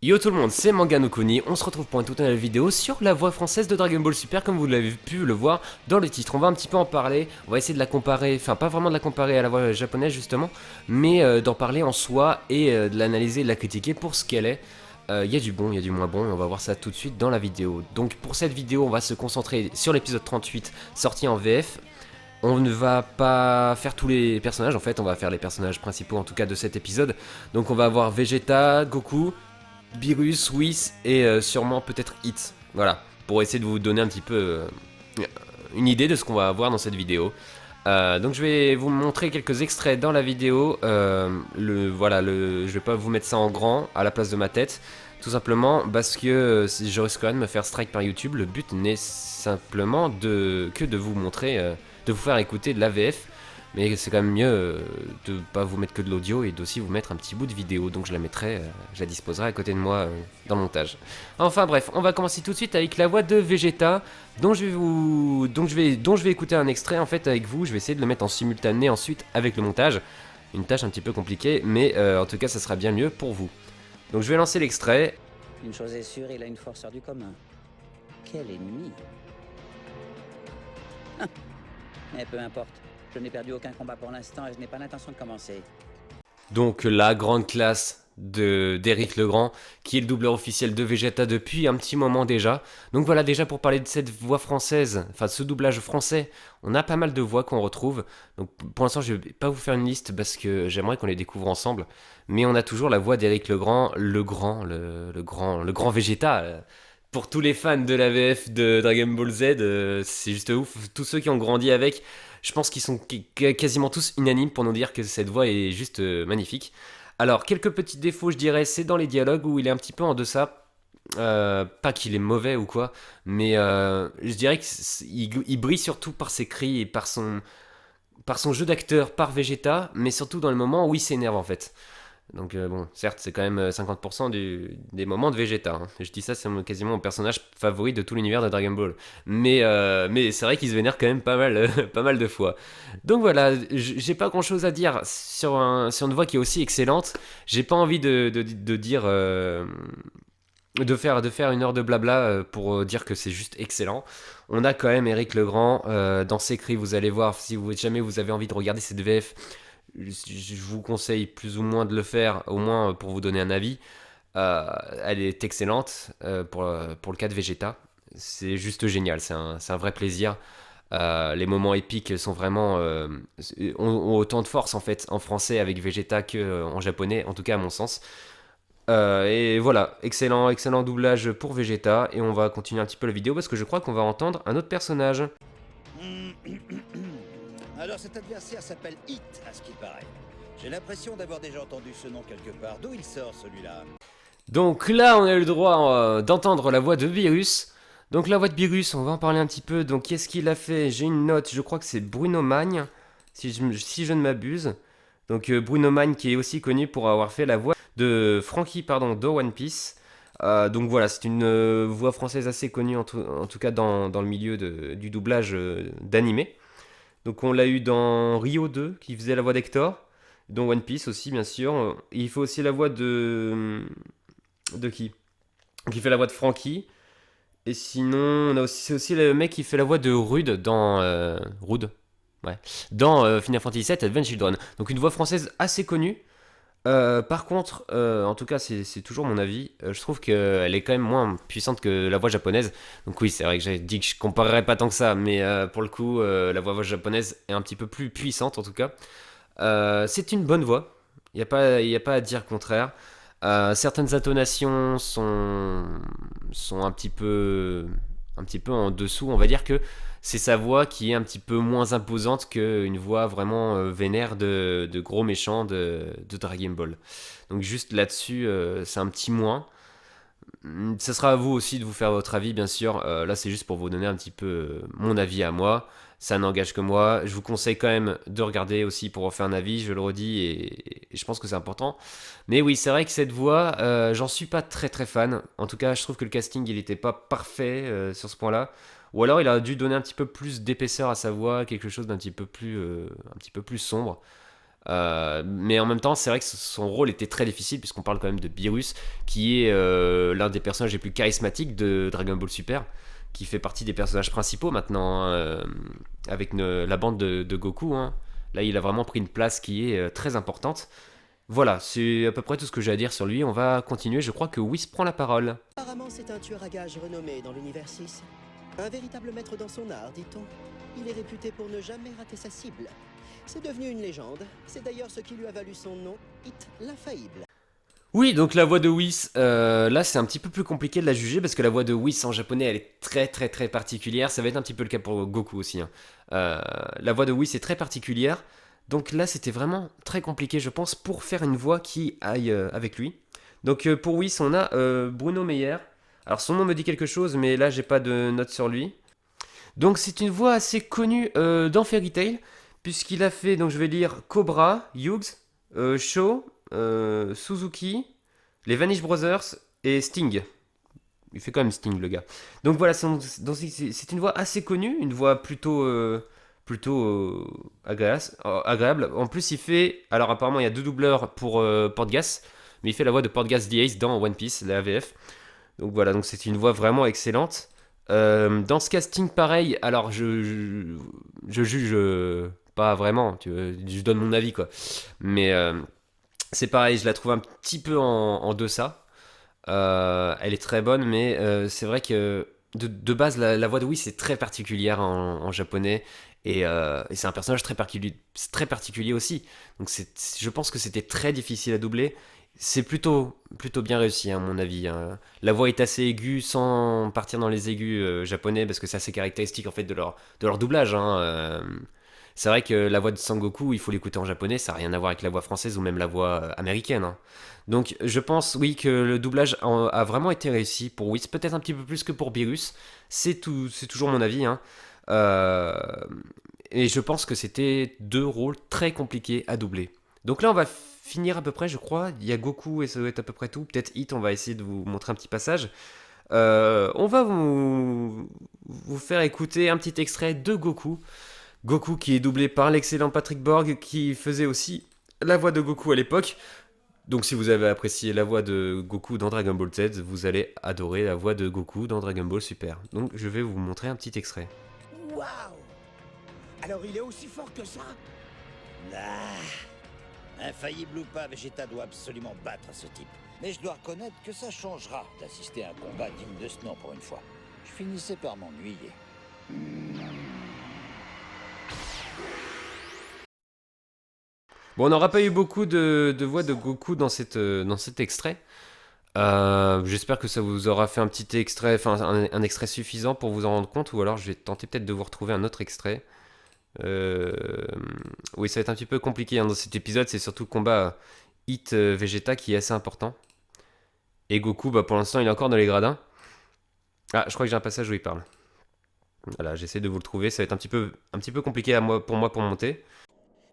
Yo tout le monde, c'est Manganokuni, on se retrouve pour une toute nouvelle vidéo sur la voix française de Dragon Ball Super comme vous l'avez pu le voir dans le titre. On va un petit peu en parler, on va essayer de la comparer, enfin pas vraiment de la comparer à la voix japonaise justement, mais d'en parler en soi et de l'analyser, de la critiquer pour ce qu'elle est. Il y a du bon, il y a du moins bon et on va voir ça tout de suite dans la vidéo. Donc pour cette vidéo on va se concentrer sur l'épisode 38 sorti en VF. On ne va pas faire tous les personnages en fait, on va faire les personnages principaux en tout cas de cet épisode. Donc on va avoir Vegeta, Goku, Beerus, Whis et sûrement peut-être Hit. Voilà, pour essayer de vous donner un petit peu une idée de ce qu'on va avoir dans cette vidéo. Donc je vais vous montrer quelques extraits dans la vidéo. Je vais pas vous mettre ça en grand à la place de ma tête. Tout simplement parce que je risque quand même de me faire strike par YouTube. Le but n'est simplement que de vous montrer, de vous faire écouter de l'AVF. Mais c'est quand même mieux de pas vous mettre que de l'audio et d'aussi vous mettre un petit bout de vidéo. Donc je la mettrai, je la disposerai à côté de moi dans le montage. Enfin bref, on va commencer tout de suite avec la voix de Vegeta, dont je vais écouter un extrait en fait avec vous. Je vais essayer de le mettre en simultané ensuite avec le montage. Une tâche un petit peu compliquée, mais en tout cas ça sera bien mieux pour vous. Donc je vais lancer l'extrait. Une chose est sûre, il a une force hors du commun. Quel ennemi! Mais peu importe. Je n'ai perdu aucun combat pour l'instant et je n'ai pas l'intention de commencer. Donc la grande classe d'Éric Legrand, qui est le doubleur officiel de Vegeta depuis un petit moment déjà. Donc voilà, déjà pour parler de cette voix française, enfin de ce doublage français, on a pas mal de voix qu'on retrouve. Donc pour l'instant je vais pas vous faire une liste parce que j'aimerais qu'on les découvre ensemble. Mais on a toujours la voix d'Éric Legrand, le grand Vegeta. Pour tous les fans de la VF de Dragon Ball Z, c'est juste ouf. Tous ceux qui ont grandi avec, je pense qu'ils sont quasiment tous unanimes pour nous dire que cette voix est juste magnifique. Alors, quelques petits défauts, je dirais, c'est dans les dialogues où il est un petit peu en deçà. Pas qu'il est mauvais ou quoi, mais je dirais qu'il brille surtout par ses cris et par son jeu d'acteur, par Vegeta, mais surtout dans le moment où il s'énerve en fait. Donc bon, certes, c'est quand même 50% des moments de Vegeta. Hein. Je dis ça, c'est quasiment mon personnage favori de tout l'univers de Dragon Ball. Mais c'est vrai qu'il se vénère quand même pas mal, pas mal de fois. Donc voilà, j'ai pas grand-chose à dire sur une voix qui est aussi excellente. J'ai pas envie de dire... de faire une heure de blabla pour dire que c'est juste excellent. On a quand même Éric Legrand dans ses cris, vous allez voir, si jamais vous avez envie de regarder cette VF, je vous conseille plus ou moins de le faire, au moins pour vous donner un avis. Elle est excellente pour le cas de Vegeta. C'est juste génial, c'est un vrai plaisir. Les moments épiques sont vraiment ont autant de force en fait en français avec Vegeta que en japonais, en tout cas à mon sens. Et voilà, excellent doublage pour Vegeta. Et on va continuer un petit peu la vidéo parce que je crois qu'on va entendre un autre personnage. Alors cet adversaire s'appelle Hit, à ce qu'il paraît. J'ai l'impression d'avoir déjà entendu ce nom quelque part. D'où il sort celui-là? Donc là, on a eu le droit d'entendre la voix de Beerus. Donc la voix de Beerus, on va en parler un petit peu. Donc qu'est-ce qu'il a fait? J'ai une note, je crois que c'est Bruno Magne, si je ne m'abuse. Donc Bruno Magne qui est aussi connu pour avoir fait la voix de Franky de One Piece. Donc voilà, c'est une voix française assez connue en tout cas dans le milieu du doublage d'animé. Donc on l'a eu dans Rio 2 qui faisait la voix d'Hector, dans One Piece aussi bien sûr. Il fait aussi la voix de qui? Qui fait la voix de Franky. Et sinon, c'est aussi le mec qui fait la voix de Rude dans Rude. Ouais. Dans Final Fantasy VII Advent Children. Donc une voix française assez connue. Par contre, en tout cas, c'est toujours mon avis. Je trouve qu'elle est quand même moins puissante que la voix japonaise. Donc oui, c'est vrai que j'ai dit que je comparerais pas tant que ça, mais pour le coup, la voix japonaise est un petit peu plus puissante en tout cas. C'est une bonne voix. Il y a pas à dire contraire. Certaines intonations sont un petit peu en dessous. On va dire que c'est sa voix qui est un petit peu moins imposante qu'une voix vraiment vénère de gros méchants de Dragon Ball. Donc juste là-dessus, c'est un petit moins. Ça sera à vous aussi de vous faire votre avis, bien sûr. Là, c'est juste pour vous donner un petit peu mon avis à moi. Ça n'engage que moi. Je vous conseille quand même de regarder aussi pour en faire un avis, je le redis, et je pense que c'est important. Mais oui, c'est vrai que cette voix, j'en suis pas très très fan. En tout cas, je trouve que le casting, il était pas parfait sur ce point-là. Ou alors, il a dû donner un petit peu plus d'épaisseur à sa voix, quelque chose d'un petit peu plus sombre. Mais en même temps, c'est vrai que son rôle était très difficile, puisqu'on parle quand même de Beerus, qui est l'un des personnages les plus charismatiques de Dragon Ball Super, qui fait partie des personnages principaux maintenant, hein, avec la bande de Goku. Hein. Là, il a vraiment pris une place qui est très importante. Voilà, c'est à peu près tout ce que j'ai à dire sur lui. On va continuer, je crois que Whis prend la parole. Apparemment, c'est un tueur à gages renommé dans l'univers 6. Un véritable maître dans son art, dit-on. Il est réputé pour ne jamais rater sa cible. C'est devenu une légende. C'est d'ailleurs ce qui lui a valu son nom, Hit l'infaillible. Oui, donc la voix de Whis, là c'est un petit peu plus compliqué de la juger parce que la voix de Whis en japonais elle est très très très particulière. Ça va être un petit peu le cas pour Goku aussi. Hein. La voix de Whis est très particulière. Donc là c'était vraiment très compliqué je pense pour faire une voix qui aille avec lui. Donc pour Whis on a Bruno Meyer. Alors son nom me dit quelque chose mais là j'ai pas de notes sur lui. Donc c'est une voix assez connue dans Fairy Tail puisqu'il a fait, donc je vais lire Cobra, Hughes, Shaw, Suzuki, les Vanish Brothers et Sting. Il fait quand même Sting le gars. Donc voilà, c'est une voix assez connue, une voix plutôt agréable. En plus il fait, alors apparemment il y a 2 doubleurs pour Portgas, mais il fait la voix de Portgas the Ace dans One Piece, la AVF. Donc voilà, donc c'est une voix vraiment excellente. Dans ce casting pareil, alors je juge pas vraiment, je donne mon avis quoi. Mais c'est pareil, je la trouve un petit peu en deçà. Elle est très bonne, mais c'est vrai que de base, la voix de Whis c'est très particulière en japonais. Et c'est un personnage très particulier aussi. Donc je pense que c'était très difficile à doubler. C'est plutôt bien réussi à mon avis. Hein. La voix est assez aiguë sans partir dans les aigus japonais parce que c'est assez caractéristique en fait de leur doublage. Hein. C'est vrai que la voix de Sangoku, il faut l'écouter en japonais, ça n'a rien à voir avec la voix française ou même la voix américaine. Hein. Donc je pense oui que le doublage a vraiment été réussi pour Whis, peut-être un petit peu plus que pour Beerus. C'est toujours mon avis. Hein. Euh, et je pense que c'était 2 rôles très compliqués à doubler. Donc là on va finir à peu près je crois. Il y a Goku et ça doit être à peu près tout. Peut-être Hit, on va essayer de vous montrer un petit passage. On va vous faire écouter un petit extrait de Goku. Goku qui est doublé par l'excellent Patrick Borg qui faisait aussi la voix de Goku à l'époque. Donc si vous avez apprécié la voix de Goku dans Dragon Ball Z, vous allez adorer la voix de Goku dans Dragon Ball Super. Donc je vais vous montrer un petit extrait. Waouh! Alors il est aussi fort que ça? Infaillible ou pas, Vegeta doit absolument battre ce type. Mais je dois reconnaître que ça changera d'assister à un combat digne de ce nom pour une fois. Je finissais par m'ennuyer. Bon, on n'aura pas eu beaucoup de voix de Goku dans cet extrait. J'espère que ça vous aura fait un petit extrait, enfin un extrait suffisant pour vous en rendre compte, ou alors je vais tenter peut-être de vous retrouver un autre extrait. Oui, ça va être un petit peu compliqué hein, dans cet épisode, c'est surtout le combat Hit Vegeta qui est assez important. Et Goku, bah, pour l'instant, il est encore dans les gradins. Ah, je crois que j'ai un passage où il parle. Voilà, j'essaie de vous le trouver, ça va être un petit peu compliqué pour moi pour monter.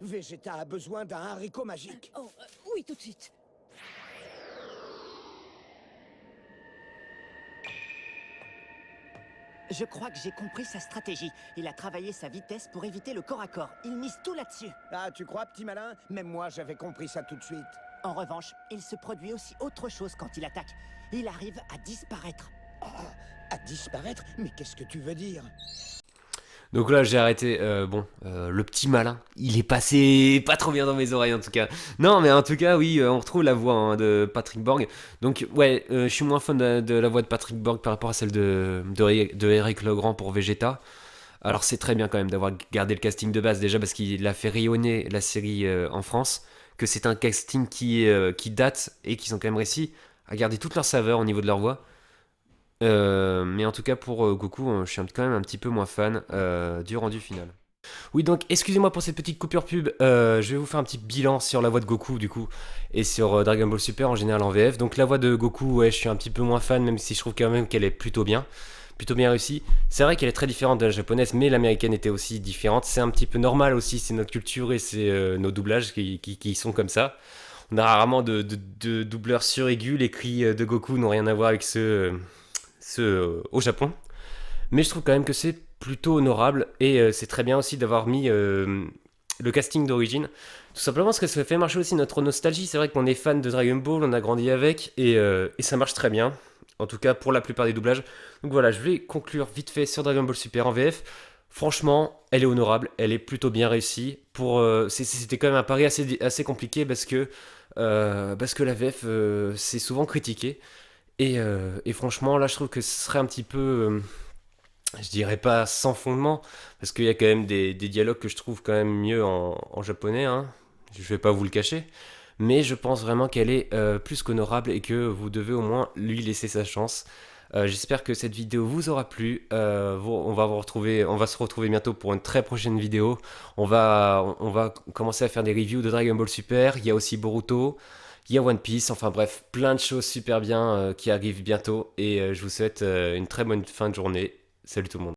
Vegeta a besoin d'un haricot magique. Oh, oui, tout de suite. Je crois que j'ai compris sa stratégie. Il a travaillé sa vitesse pour éviter le corps à corps. Il mise tout là-dessus. Ah, tu crois, petit malin? Même moi, j'avais compris ça tout de suite. En revanche, il se produit aussi autre chose quand il attaque. Il arrive à disparaître. À disparaître? Mais qu'est-ce que tu veux dire? Donc là j'ai arrêté, le petit malin, il est passé pas trop bien dans mes oreilles en tout cas. Non mais en tout cas oui, on retrouve la voix hein, de Patrick Borg. Donc ouais, je suis moins fan de la voix de Patrick Borg par rapport à celle de Eric Legrand pour Vegeta. Alors c'est très bien quand même d'avoir gardé le casting de base déjà parce qu'il a fait rayonner la série en France. Que c'est un casting qui date et qui sont quand même réussi à garder toute leur saveur au niveau de leur voix. Mais en tout cas pour Goku, je suis quand même un petit peu moins fan du rendu final. Oui donc excusez-moi pour cette petite coupure pub, je vais vous faire un petit bilan sur la voix de Goku du coup et sur Dragon Ball Super en général en VF. Donc la voix de Goku, ouais je suis un petit peu moins fan même si je trouve quand même qu'elle est plutôt bien réussie. C'est vrai qu'elle est très différente de la japonaise mais l'américaine était aussi différente. C'est un petit peu normal aussi, c'est notre culture et c'est nos doublages qui sont comme ça. On a rarement de doubleurs suraigus, les cris de Goku n'ont rien à voir avec ceux au Japon. Mais je trouve quand même que c'est plutôt honorable et c'est très bien aussi d'avoir mis le casting d'origine. Tout simplement parce que ça fait marcher aussi notre nostalgie. C'est vrai qu'on est fan de Dragon Ball, on a grandi avec, et ça marche très bien. En tout cas pour la plupart des doublages. Donc voilà, je vais conclure vite fait sur Dragon Ball Super en VF. Franchement, elle est honorable, elle est plutôt bien réussie. C'était quand même un pari assez compliqué parce que la VF c'est souvent critiqué. Et franchement, là je trouve que ce serait un petit peu, je dirais pas sans fondement, parce qu'il y a quand même des dialogues que je trouve quand même mieux en japonais, hein. Je vais pas vous le cacher. Mais je pense vraiment qu'elle est plus qu'honorable et que vous devez au moins lui laisser sa chance. J'espère que cette vidéo vous aura plu. On va se retrouver bientôt pour une très prochaine vidéo. On va commencer à faire des reviews de Dragon Ball Super. Il y a aussi Boruto, il y a One Piece. Enfin bref, plein de choses super bien qui arrivent bientôt. Et je vous souhaite une très bonne fin de journée. Salut tout le monde.